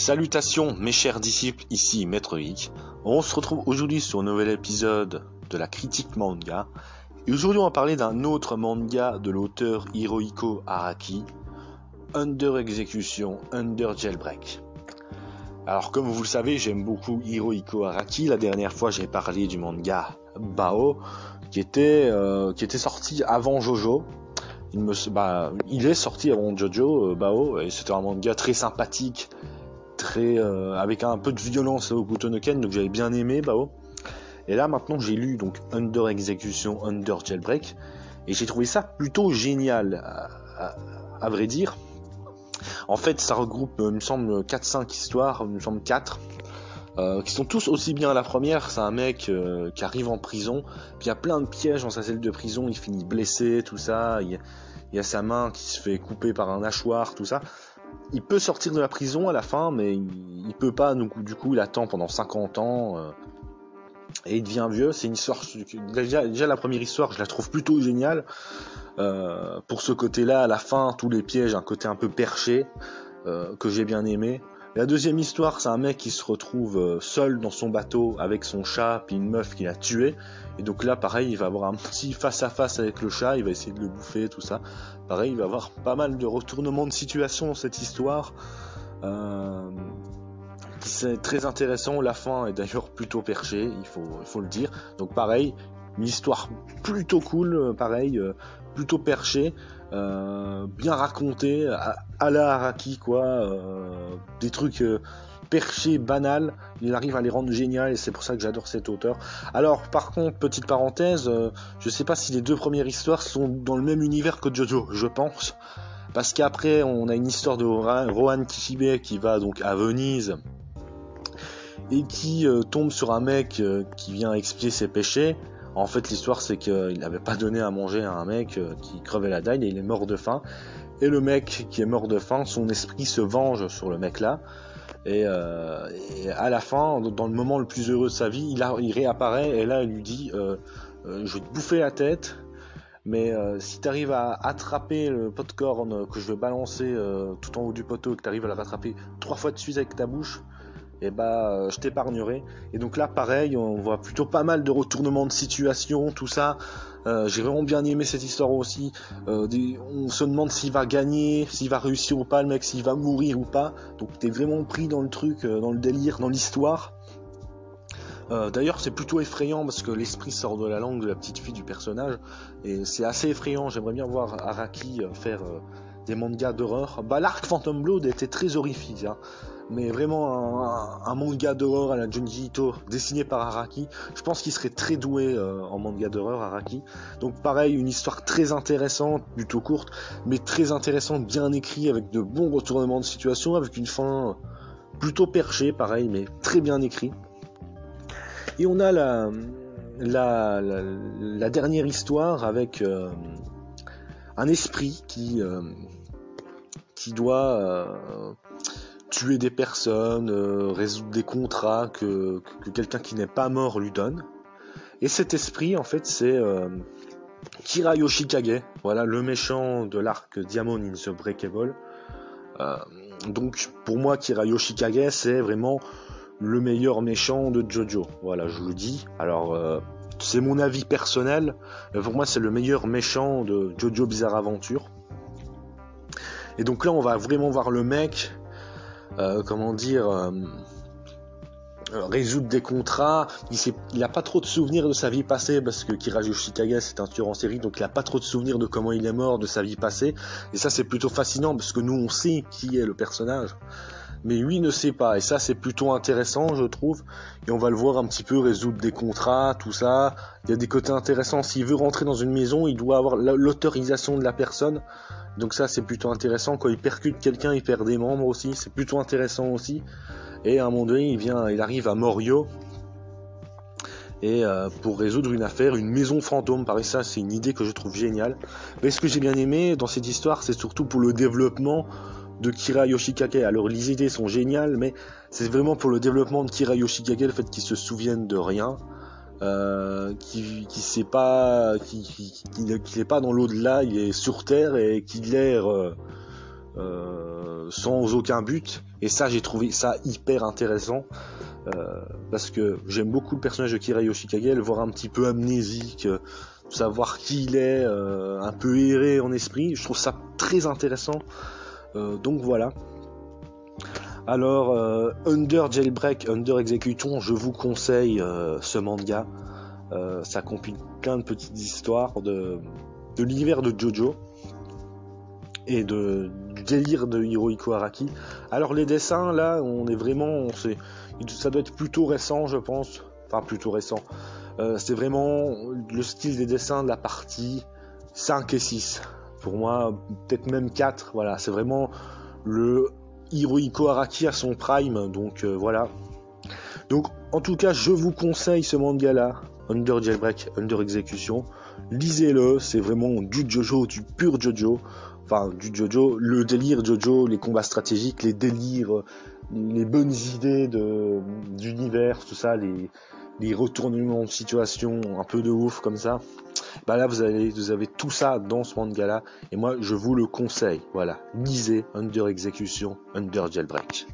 Salutations mes chers disciples, ici Maître Geek. On se retrouve aujourd'hui sur un nouvel épisode de la critique manga. Et aujourd'hui on va parler d'un autre manga de l'auteur Hirohiko Araki, Under Execution, Under Jailbreak. Alors comme vous le savez, j'aime beaucoup Hirohiko Araki. La dernière fois j'ai parlé du manga Bao, qui était sorti avant Jojo. Il est sorti avant Jojo, Bao, et c'était un manga très sympathique, avec un peu de violence au Kutonoken, donc j'avais bien aimé Bao. Et là maintenant j'ai lu donc Under Execution, Under Jailbreak, et j'ai trouvé ça plutôt génial, à vrai dire. En fait ça regroupe, il me semble, 4-5 histoires, il me semble 4, qui sont tous aussi bien. La première, c'est un mec qui arrive en prison, puis il y a plein de pièges dans sa celle de prison, il finit blessé, tout ça, il y a sa main qui se fait couper par un hachoir, tout ça. Il peut sortir de la prison à la fin, mais il peut pas, donc du coup il attend pendant 50 ans, et il devient vieux. C'est une histoire, déjà la première histoire, je la trouve plutôt géniale, pour ce côté-là, à la fin, tous les pièges, un côté un peu perché, que j'ai bien aimé. La deuxième histoire, c'est un mec qui se retrouve seul dans son bateau avec son chat puis une meuf qu'il a tué, et donc là pareil il va avoir un petit face à face avec le chat, il va essayer de le bouffer, tout ça. Pareil, il va avoir pas mal de retournements de situation dans cette histoire, c'est très intéressant. La fin est d'ailleurs plutôt perchée, il faut le dire. Donc pareil, une histoire plutôt cool, plutôt perchée, bien raconté, à la Araki quoi, des trucs perchés, banals, il arrive à les rendre géniales, et c'est pour ça que j'adore cet auteur. Alors par contre, petite parenthèse, je sais pas si les deux premières histoires sont dans le même univers que Jojo, je pense, parce qu'après on a une histoire de Rohan Kishibe qui va donc à Venise et qui tombe sur un mec qui vient expier ses péchés. En fait, l'histoire, c'est qu'il n'avait pas donné à manger à un mec qui crevait la dalle, et il est mort de faim. Et le mec qui est mort de faim, son esprit se venge sur le mec-là. Et à la fin, dans le moment le plus heureux de sa vie, il réapparaît, et là, il lui dit je vais te bouffer la tête, mais si tu arrives à attraper le popcorn que je vais balancer tout en haut du poteau, et que tu arrives à le rattraper 3 fois de suite avec ta bouche, et je t'épargnerai. Et donc là pareil, on voit plutôt pas mal de retournements de situation, tout ça. J'ai vraiment bien aimé cette histoire aussi. On se demande s'il va gagner, s'il va réussir ou pas le mec, s'il va mourir ou pas. Donc t'es vraiment pris dans le truc, dans le délire, dans l'histoire. D'ailleurs c'est plutôt effrayant parce que l'esprit sort de la langue de la petite fille du personnage, et c'est assez effrayant. J'aimerais bien voir Araki faire des mangas d'horreur. L'arc Phantom Blood était très horrifique, hein. Mais vraiment un manga d'horreur à la Junji Ito, dessiné par Araki, je pense qu'il serait très doué en manga d'horreur, Araki. Donc pareil, une histoire très intéressante, plutôt courte, mais très intéressante, bien écrit, avec de bons retournements de situation, avec une fin plutôt perchée, pareil, mais très bien écrit. Et on a la dernière histoire avec un esprit qui doit tuer des personnes, résoudre des contrats que quelqu'un qui n'est pas mort lui donne. Et cet esprit, en fait, c'est Kira Yoshikage, voilà, le méchant de l'arc Diamond in the Breakable. Donc pour moi, Kira Yoshikage, c'est vraiment le meilleur méchant de Jojo. Voilà, je le dis. Alors c'est mon avis personnel, mais pour moi c'est le meilleur méchant de Jojo Bizarre Adventure. Et donc là on va vraiment voir le mec résoudre des contrats. Il a pas trop de souvenirs de sa vie passée, parce que Kira Yoshikage c'est un tueur en série, donc il a pas trop de souvenirs de comment il est mort, de sa vie passée. Et ça c'est plutôt fascinant, parce que nous on sait qui est le personnage, mais lui ne sait pas, et ça c'est plutôt intéressant je trouve. Et on va le voir un petit peu résoudre des contrats, tout ça. Il y a des côtés intéressants. S'il veut rentrer dans une maison, il doit avoir l'autorisation de la personne, donc ça c'est plutôt intéressant. Quand il percute quelqu'un, il perd des membres aussi, c'est plutôt intéressant aussi. Et à un moment donné il arrive à Morio, et pour résoudre une affaire, une maison fantôme. Pareil, ça c'est une idée que je trouve géniale. Mais ce que j'ai bien aimé dans cette histoire, c'est surtout pour le développement de Kira Yoshikage. Alors les idées sont géniales, mais c'est vraiment pour le développement de Kira Yoshikage, le fait qu'il se souvienne de rien, qu'il sait pas, qu'il est pas dans l'au-delà, il est sur Terre, et qu'il erre sans aucun but, et ça j'ai trouvé ça hyper intéressant, parce que j'aime beaucoup le personnage de Kira Yoshikage, le voir un petit peu amnésique, savoir qui il est, un peu erré en esprit, je trouve ça très intéressant. Donc voilà. Alors Under Jailbreak, Under Execution, je vous conseille ce manga. Ça compile plein de petites histoires de l'univers de JoJo et du délire de Hirohiko Araki. Alors les dessins là, ça doit être plutôt récent, je pense. Enfin plutôt récent. C'est vraiment le style des dessins de la partie 5 et 6. Pour moi, peut-être même 4. Voilà, c'est vraiment le Hirohiko Araki à son prime. Donc voilà. Donc en tout cas, je vous conseille ce manga là, Under Jailbreak, Under Execution. Lisez-le, c'est vraiment du JoJo, du pur JoJo. Enfin, du JoJo, le délire JoJo, les combats stratégiques, les délires, les bonnes idées d'univers, tout ça, les retournements de situation un peu de ouf comme ça. Bah là, vous avez tout ça dans ce manga-là, et moi, je vous le conseille. Voilà, lisez Under Execution, Under Jailbreak.